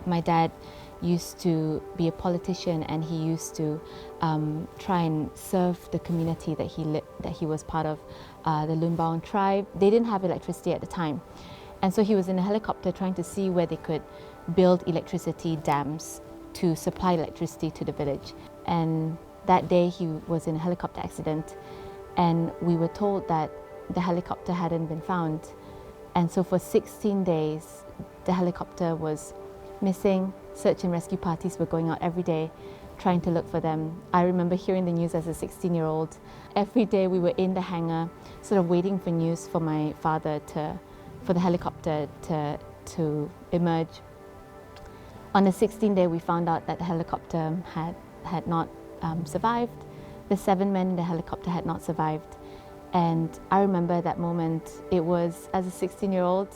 My dad used to be a politician, and he used to try and serve the community that he was part of, the Lunbawan tribe. They didn't have electricity at the time, and so he was in a helicopter trying to see where they could build electricity dams to supply electricity to the village. And that day he was in a helicopter accident, and we were told that the helicopter hadn't been found. And so for 16 days, the helicopter was missing. Search and rescue parties were going out every day trying to look for them. I remember hearing the news as a 16-year-old. Every day we were in the hangar, sort of waiting for news for my father for the helicopter to emerge. On the 16th day, we found out that the helicopter had not survived. The 7 men in the helicopter had not survived. And I remember that moment. It was, as a 16-year-old,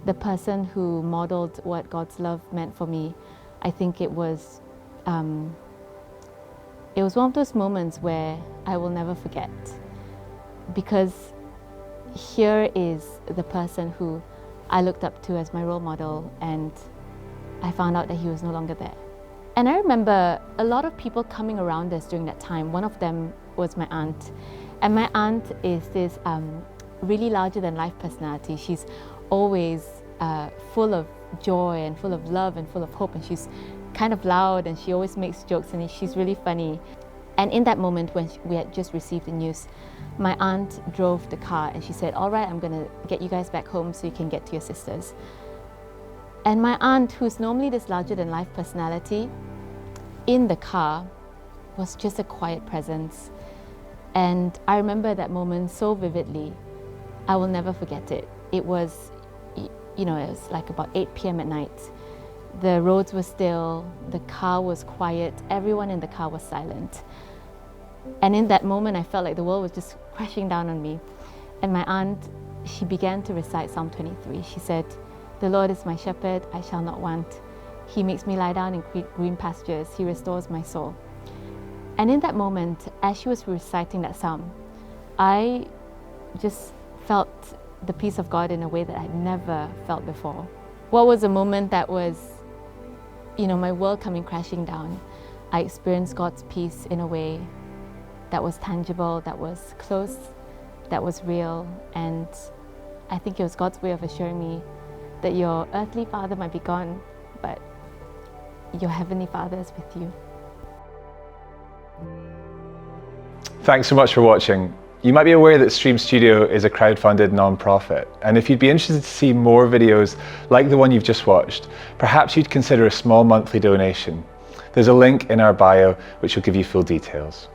the person who modeled what God's love meant for me. I think it was one of those moments where I will never forget, because here is the person who I looked up to as my role model, and I found out that he was no longer there. And I remember a lot of people coming around us during that time. One of them was my aunt. And my aunt is this really larger-than-life personality. She's always full of joy and full of love and full of hope, and she's kind of loud, and she always makes jokes, and she's really funny. And in that moment when we had just received the news, my aunt drove the car and she said, "All right, I'm gonna get you guys back home so you can get to your sisters." And my aunt, who's normally this larger-than-life personality, in the car was just a quiet presence. And I remember that moment so vividly. I will never forget it. It was, it was like about 8 p.m. at night. The roads were still, the car was quiet, everyone in the car was silent. And in that moment, I felt like the world was just crashing down on me. And my aunt, she began to recite Psalm 23. She said, "The Lord is my shepherd, I shall not want. He makes me lie down in green pastures. He restores my soul." And in that moment, as she was reciting that psalm, I just felt the peace of God in a way that I'd never felt before. What was a moment that was, my world coming crashing down? I experienced God's peace in a way that was tangible, that was close, that was real. And I think it was God's way of assuring me that your earthly father might be gone, but your heavenly Father is with you. Thanks so much for watching. You might be aware that Stream Studio is a crowd-funded non-profit, and if you'd be interested to see more videos like the one you've just watched, perhaps you'd consider a small monthly donation. There's a link in our bio which will give you full details.